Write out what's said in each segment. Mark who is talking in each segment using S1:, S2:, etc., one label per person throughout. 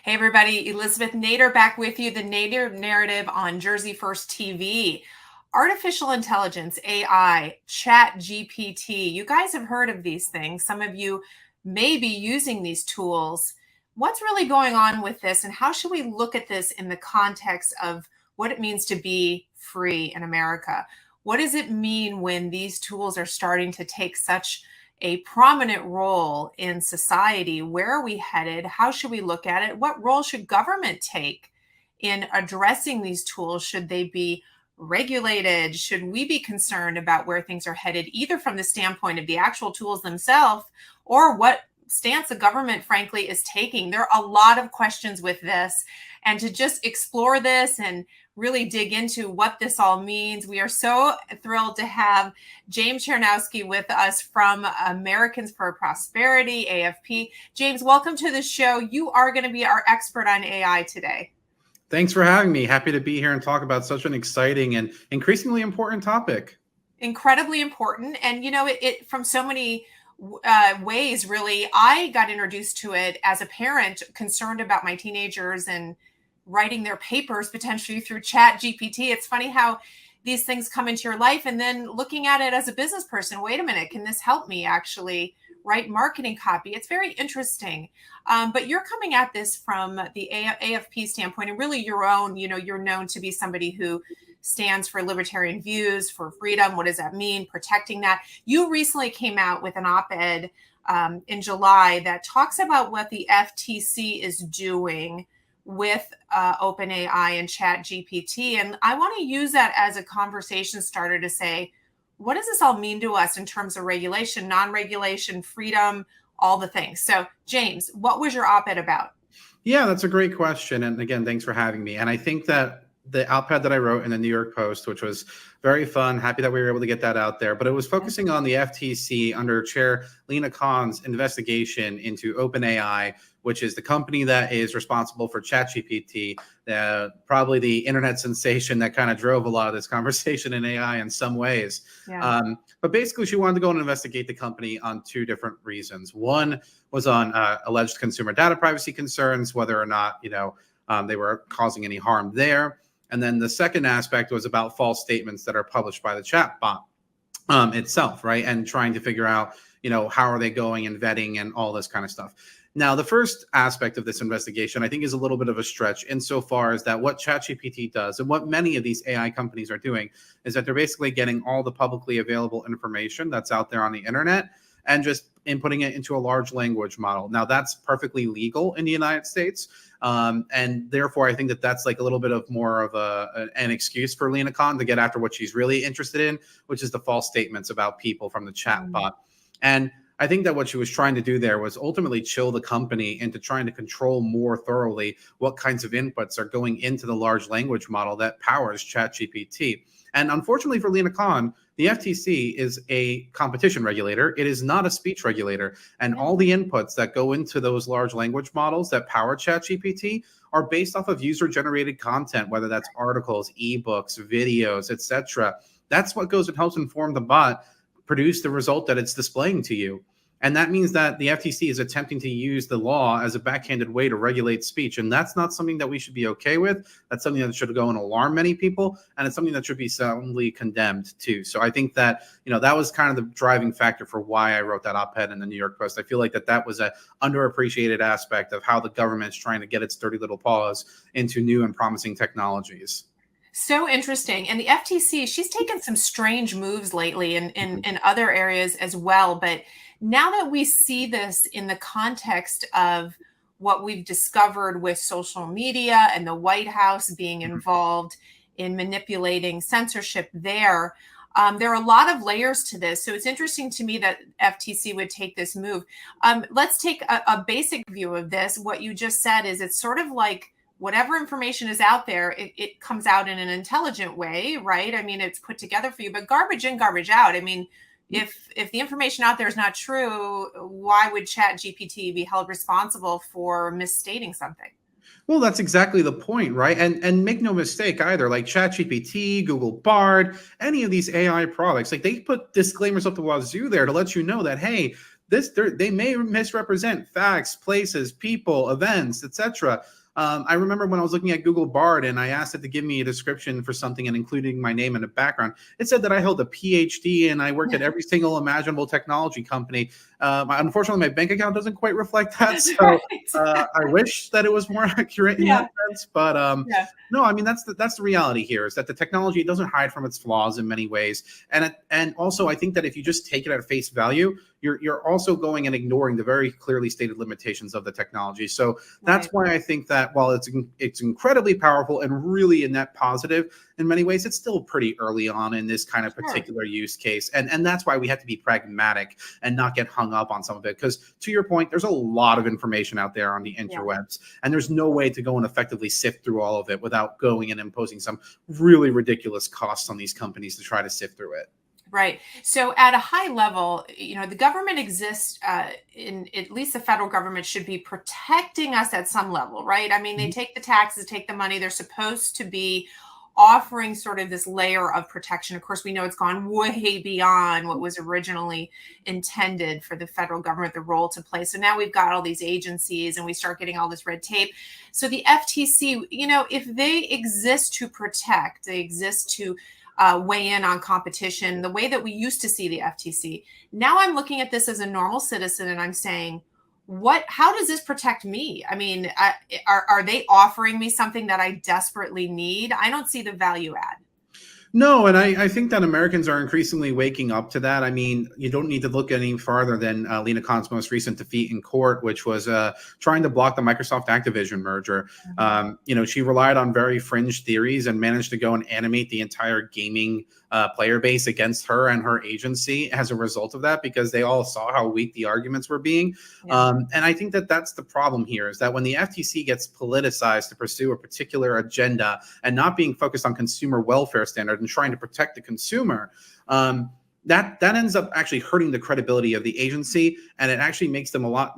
S1: Hey everybody, Elizabeth Nader back with you, the Nader Narrative on Jersey First TV. Artificial intelligence, AI, Chat GPT. You guys have heard of these things. Some of you may be using these tools. What's really going on with this, and how should we look at this in the context of what it means to be free in America? What does it mean when these tools are starting to take such a prominent role in society? Where are we headed? How should we look at it? What role should government take in addressing these tools? Should they be regulated? Should we be concerned about where things are headed, either from the standpoint of the actual tools themselves or what stance the government, frankly, is taking? There are a lot of questions with this. And to just explore this and really dig into what this all means, we are so thrilled to have James Czerniawski with us from Americans for Prosperity, AFP. James, welcome to the show. You are going to be our expert on AI today.
S2: Thanks for having me. Happy to be here and talk about such an exciting and increasingly important topic.
S1: Incredibly important. And, you know, it from so many ways, really. I got introduced to it as a parent concerned about my teenagers and writing their papers potentially through Chat GPT. It's funny how these things come into your life, and then looking at it as a business person. Wait a minute, can this help me actually write marketing copy? It's very interesting. But you're coming at this from the AFP standpoint, and really your own. You know, you're known to be somebody who stands for libertarian views, for freedom. What does that mean? Protecting that. You recently came out with an op-ed in July that talks about what the FTC is doing with OpenAI and Chat GPT. And I want to use that as a conversation starter to say, what does this all mean to us in terms of regulation, non-regulation, freedom, all the things? So James, what was your op-ed about?
S2: Yeah, that's a great question. And again, thanks for having me. And I think that the op-ed that I wrote in the New York Post, which was very fun, happy that we were able to get that out there, but it was focusing on the FTC under Chair Lina Khan's investigation into OpenAI, which is the company that is responsible for ChatGPT, probably the internet sensation that kind of drove a lot of this conversation in AI in some ways. Yeah. But basically, she wanted to go and investigate the company on two different reasons. One was on alleged consumer data privacy concerns, whether or not they were causing any harm there. And then the second aspect was about false statements that are published by the chatbot itself, right? And trying to figure out, how are they going and vetting and all this kind of stuff. Now, the first aspect of this investigation, I think, is a little bit of a stretch insofar as that what ChatGPT does and what many of these AI companies are doing is that they're basically getting all the publicly available information that's out there on the internet and just inputting it into a large language model. Now, that's perfectly legal in the United States. And therefore, I think that that's like a little bit of more of an excuse for Lina Khan to get after what she's really interested in, which is the false statements about people from the chatbot. And I think that what she was trying to do there was ultimately chill the company into trying to control more thoroughly what kinds of inputs are going into the large language model that powers ChatGPT. And unfortunately for Lina Khan, the FTC is a competition regulator. It is not a speech regulator. And all the inputs that go into those large language models that power ChatGPT are based off of user-generated content, whether that's articles, ebooks, videos, etc. That's what goes and helps inform the bot produce the result that it's displaying to you. And that means that the FTC is attempting to use the law as a backhanded way to regulate speech. And that's not something that we should be okay with. That's something that should go and alarm many people. And it's something that should be soundly condemned too. So I think that, that was kind of the driving factor for why I wrote that op-ed in the New York Post. I feel like that was an underappreciated aspect of how the government is trying to get its dirty little paws into new and promising technologies.
S1: So interesting. And the FTC, she's taken some strange moves lately in other areas as well. But now that we see this in the context of what we've discovered with social media and the White House being involved in manipulating censorship there are a lot of layers to this. So it's interesting to me that FTC would take this move. Let's take a basic view of this. What you just said is it's sort of like whatever information is out there, it comes out in an intelligent way, right? I mean, it's put together for you, but garbage in, garbage out. I mean, if the information out there is not true, why would Chat GPT be held responsible for misstating something?
S2: Well, that's exactly the point, right? And make no mistake either, like ChatGPT, Google Bard, any of these AI products, like they put disclaimers up the wazoo there to let you know that, hey, they may misrepresent facts, places, people, events, etc. I remember when I was looking at Google Bard and I asked it to give me a description for something and including my name and a background. It said that I held a PhD and I worked at every single imaginable technology company. Unfortunately, my bank account doesn't quite reflect that. So I wish that it was more accurate in that sense. But no, I mean, that's the reality here, is that the technology doesn't hide from its flaws in many ways. And also, I think that if you just take it at face value, you're also going and ignoring the very clearly stated limitations of the technology. So that's why I think that while it's incredibly powerful and really a net positive in many ways, it's still pretty early on in this kind of particular use case. And that's why we have to be pragmatic and not get hung up on some of it. Because to your point, there's a lot of information out there on the interwebs, and there's no way to go and effectively sift through all of it without going and imposing some really ridiculous costs on these companies to try to sift through it.
S1: Right. So at a high level, the government exists, in at least the federal government should be protecting us at some level, right? I mean, they take the taxes, take the money. They're supposed to be offering sort of this layer of protection. Of course, we know it's gone way beyond what was originally intended for the federal government, the role to play. So now we've got all these agencies and we start getting all this red tape. So the FTC, if they exist to protect, they exist to weigh in on competition, the way that we used to see the FTC. Now I'm looking at this as a normal citizen and I'm saying, how does this protect me? I mean, are they offering me something that I desperately need? I don't see the value add.
S2: No, and I think that Americans are increasingly waking up to that. I mean, you don't need to look any farther than Lena Khan's most recent defeat in court, which was trying to block the Microsoft Activision merger. She relied on very fringe theories and managed to go and animate the entire gaming player base against her and her agency as a result of that, because they all saw how weak the arguments were being. And I think that that's the problem here, is that when the FTC gets politicized to pursue a particular agenda and not being focused on consumer welfare standards and trying to protect the consumer, that ends up actually hurting the credibility of the agency, and it actually makes them a lot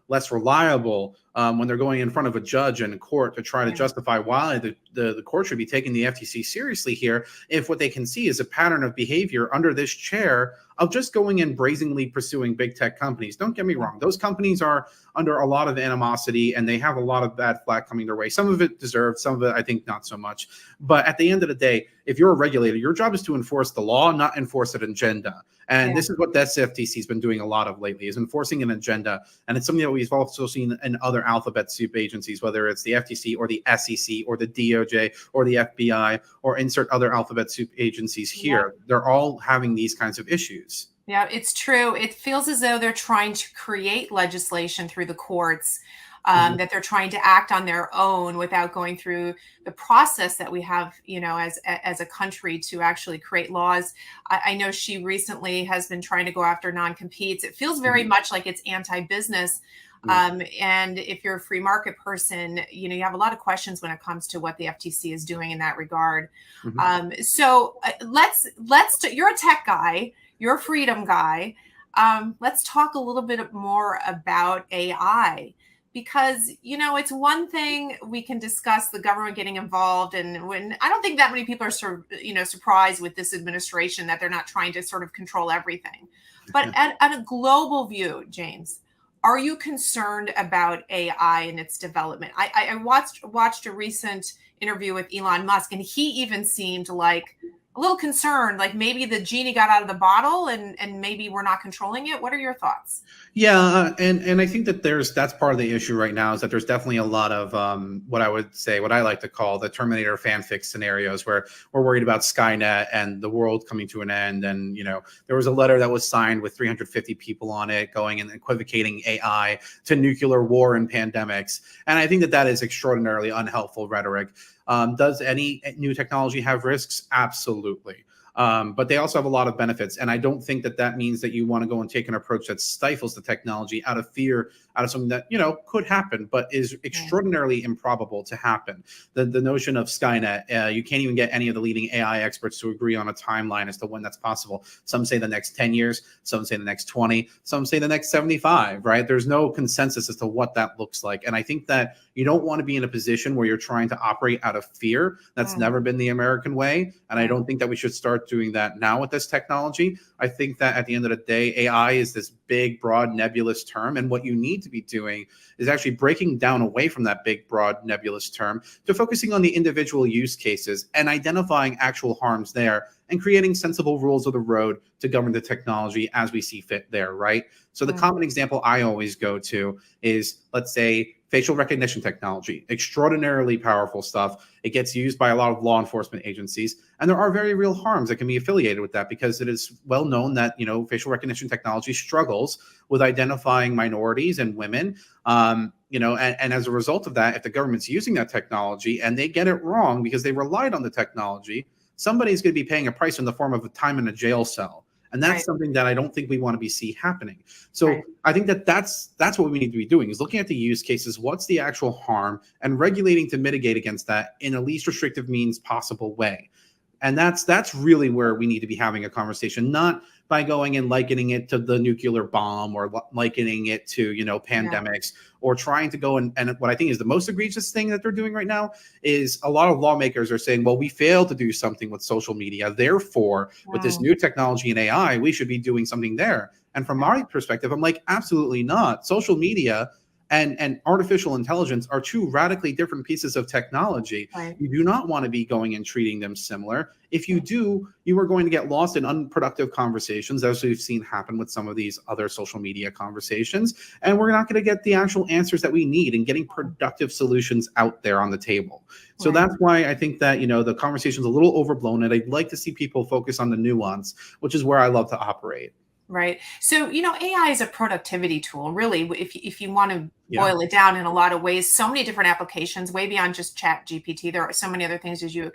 S2: less reliable when they're going in front of a judge and a court to try to justify why the court should be taking the FTC seriously here, if what they can see is a pattern of behavior under this chair of just going and brazenly pursuing big tech companies. Don't get me wrong. Those companies are under a lot of animosity and they have a lot of bad flack coming their way. Some of it deserved, some of it I think not so much. But at the end of the day, if you're a regulator, your job is to enforce the law, not enforce an agenda. And this is what the FTC has been doing a lot of lately, is enforcing an agenda. And it's something that we've also seen in other alphabet soup agencies, whether it's the FTC or the SEC or the DOJ or the FBI or insert other alphabet soup agencies here. They're all having these kinds of issues.
S1: Yeah, it's true. It feels as though they're trying to create legislation through the courts, that they're trying to act on their own without going through the process that we have, as a country to actually create laws. I know she recently has been trying to go after non-competes. It feels very much like it's anti-business. And if you're a free market person, you have a lot of questions when it comes to what the FTC is doing in that regard. So you're a tech guy, you're a freedom guy. Let's talk a little bit more about AI, because, it's one thing we can discuss the government getting involved. And when I don't think that many people are surprised with this administration that they're not trying to sort of control everything. But at a global view, James, are you concerned about AI and its development? I watched a recent interview with Elon Musk, and he even seemed like a little concerned, like maybe the genie got out of the bottle and maybe we're not controlling it. What are your thoughts?
S2: Yeah, and I think that that's part of the issue right now, is that there's definitely a lot of what I like to call the Terminator fanfic scenarios, where we're worried about Skynet and the world coming to an end. And there was a letter that was signed with 350 people on it, going and equivocating AI to nuclear war and pandemics. And I think that is extraordinarily unhelpful rhetoric. Does any new technology have risks? Absolutely. But they also have a lot of benefits. And I don't think that means that you want to go and take an approach that stifles the technology out of fear, out of something that, could happen, but is extraordinarily improbable to happen. The notion of Skynet, you can't even get any of the leading AI experts to agree on a timeline as to when that's possible. Some say the next 10 years, some say the next 20, some say the next 75, right? There's no consensus as to what that looks like. And I think that you don't want to be in a position where you're trying to operate out of fear. That's never been the American way. And I don't think that we should start start doing that now with this technology. I think that at the end of the day, AI is this big, broad, nebulous term. And what you need to be doing is actually breaking down away from that big, broad, nebulous term to focusing on the individual use cases and identifying actual harms there and creating sensible rules of the road to govern the technology as we see fit there, right? So the common example I always go to is, let's say, facial recognition technology, extraordinarily powerful stuff. It gets used by a lot of law enforcement agencies, and there are very real harms that can be affiliated with that because it is well known that, you know, facial recognition technology struggles with identifying minorities and women. You know, and as a result of that, if the government's using that technology and they get it wrong because they relied on the technology, somebody's going to be paying a price in the form of a time in a jail cell. And that's something that I don't think we want to be see happening. So I think that that's what we need to be doing, is looking at the use cases, what's the actual harm, and regulating to mitigate against that in a least restrictive means possible way. And that's really where we need to be having a conversation, not by going and likening it to the nuclear bomb or likening it to, you know, pandemics, or trying to go and what I think is the most egregious thing that they're doing right now is a lot of lawmakers are saying, well, we failed to do something with social media. Therefore, with this new technology and AI, we should be doing something there. And from my perspective, I'm like, absolutely not. Social media and artificial intelligence are two radically different pieces of technology. You do not want to be going and treating them similar. If you do, you are going to get lost in unproductive conversations, as we've seen happen with some of these other social media conversations. And we're not going to get the actual answers that we need and getting productive solutions out there on the table. So that's why I think that, you know, the conversation's a little overblown, and I'd like to see people focus on the nuance, which is where I love to operate.
S1: Right. So, you know, AI is a productivity tool, really, if you want to boil it down in a lot of ways. So many different applications, way beyond just Chat GPT. There are so many other things, as you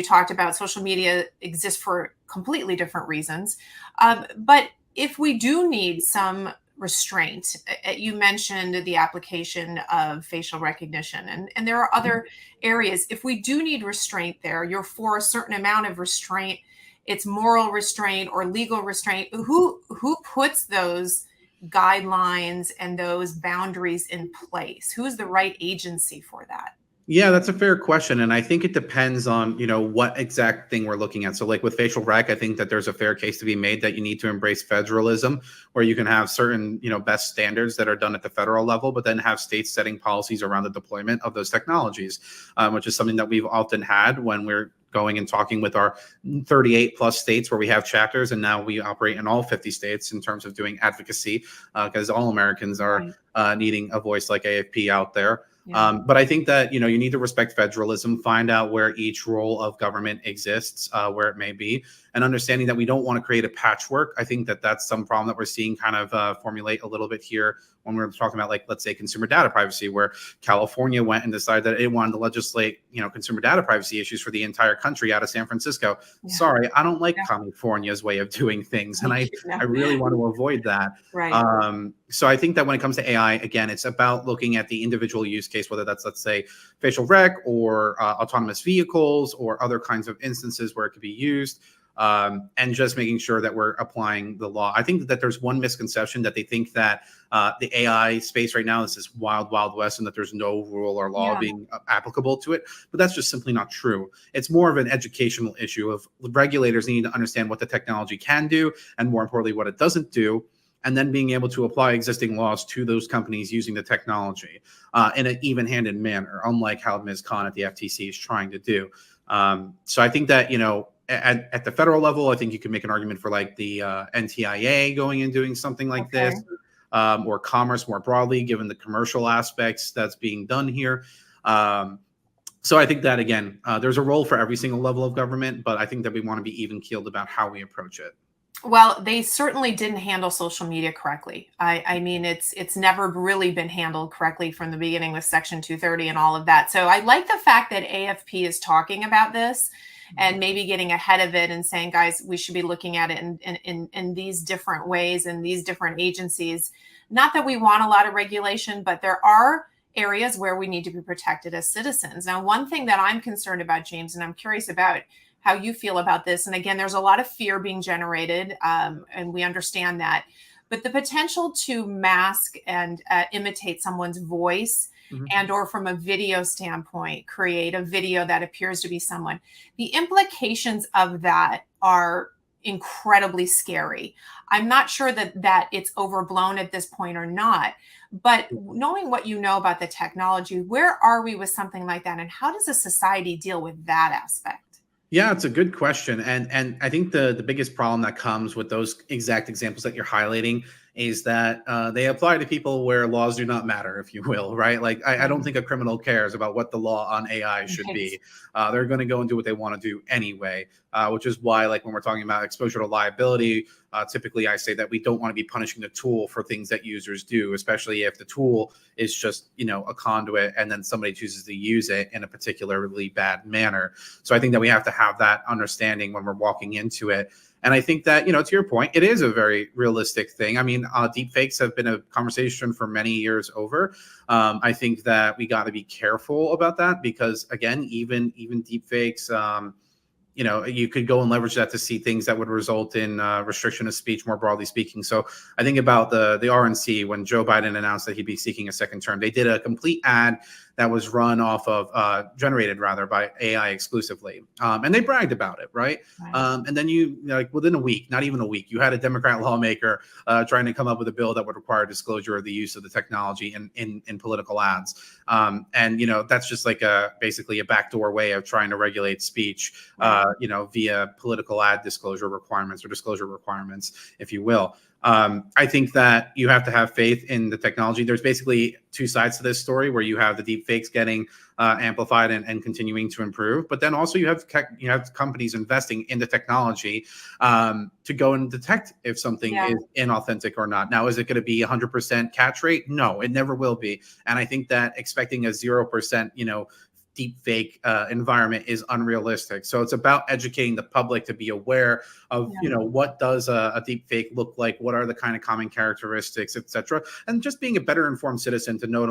S1: talked about. Social media exists for completely different reasons. But if we do need some restraint, you mentioned the application of facial recognition, and there are other areas. If we do need restraint there, you're for a certain amount of restraint. It's moral restraint or legal restraint. Who puts those guidelines and those boundaries in place? Who's the right agency for that?
S2: Yeah, that's a fair question. And I think it depends on, you know, what exact thing we're looking at. So like with facial rec, I think that there's a fair case to be made that you need to embrace federalism, where you can have certain, you know, best standards that are done at the federal level, but then have states setting policies around the deployment of those technologies, which is something that we've often had when we're going and talking with our 38 plus states where we have chapters, and now we operate in all 50 states in terms of doing advocacy, because all Americans are needing a voice like AFP out there. But I think that, you know, you need to respect federalism, find out where each role of government exists, where it may be, and understanding that we don't want to create a patchwork. I think that that's some problem that we're seeing kind of formulate a little bit here when we're talking about, like, let's say consumer data privacy, where California went and decided that it wanted to legislate, you know, consumer data privacy issues for the entire country out of San Francisco. Sorry, I don't like California's way of doing things, and I really want to avoid that. So I think that when it comes to AI, again, it's about looking at the individual use case, whether that's, let's say, facial rec or autonomous vehicles or other kinds of instances where it could be used. And just making sure that we're applying the law. I think that there's one misconception that they think that the AI space right now is this wild, wild west, and that there's no rule or law being applicable to it. But that's just simply not true. It's more of an educational issue of regulators needing to understand what the technology can do, and more importantly, what it doesn't do, and then being able to apply existing laws to those companies using the technology in an even-handed manner, unlike how Ms. Khan at the FTC is trying to do. So I think that, you know, at the federal level, I think you can make an argument for like the NTIA going and doing something like this, or commerce more broadly, given the commercial aspects that's being done here. So I think that, again, there's a role for every single level of government, but I think that we want to be even-keeled about how we approach it.
S1: Well, they certainly didn't handle social media correctly. I mean, it's never really been handled correctly from the beginning with Section 230 and all of that. So I like the fact that AFP is talking about this and maybe getting ahead of it and saying, guys, we should be looking at it in these different ways and these different agencies. Not that we want a lot of regulation, but there are areas where we need to be protected as citizens. Now, one thing that I'm concerned about, James, and I'm curious about how you feel about this. And again, there's a lot of fear being generated, and we understand that. But the potential to mask and imitate someone's voice
S2: Mhm.
S1: and or from a video standpoint, create a video that appears to be someone. The implications of that are incredibly scary. I'm not sure that it's overblown at this point or not, but knowing what you know about the technology, where are we with something like that, and how does a society deal with that aspect?
S2: Yeah, it's a good question, and I think the biggest problem that comes with those exact examples that you're highlighting is that they apply to people where laws do not matter, if you will, right? Like I don't
S1: Right.
S2: think a criminal cares about what the law on AI should
S1: Right.
S2: be. They're going to go and do what they want to do anyway, which is why, like when we're talking about exposure to liability, typically I say that we don't want to be punishing the tool for things that users do, especially if the tool is just a conduit and then somebody chooses to use it in a particularly bad manner. So I think that we have to have that understanding when we're walking into it. And I think that, to your point, it is a very realistic thing. I mean, deep fakes have been a conversation for many years over. I think that we got to be careful about that because, again, even deep fakes, you could go and leverage that to see things that would result in restriction of speech, more broadly speaking. So I think about the RNC when Joe Biden announced that he'd be seeking a second term. They did a complete ad that was run off of generated rather by AI exclusively, and they bragged about it, right?
S1: Right.
S2: And then like within a week, not even a week, you had a Democrat lawmaker trying to come up with a bill that would require disclosure of the use of the technology in political ads. And that's just like basically a backdoor way of trying to regulate speech,
S1: Right.
S2: via political ad disclosure requirements or disclosure requirements, if you will. I think that you have to have faith in the technology. There's basically two sides to this story where you have the deep fakes getting amplified and continuing to improve, but then also you have companies investing in the technology to go and detect if something
S1: Yeah.
S2: is inauthentic or not. Now, is it going to be 100% catch rate? No, it never will be. And I think that expecting a 0%, deep fake environment is unrealistic. So it's about educating the public to be aware of,
S1: Yeah.
S2: what does a deep fake look like? What are the kind of common characteristics, et cetera? And just being a better informed citizen to know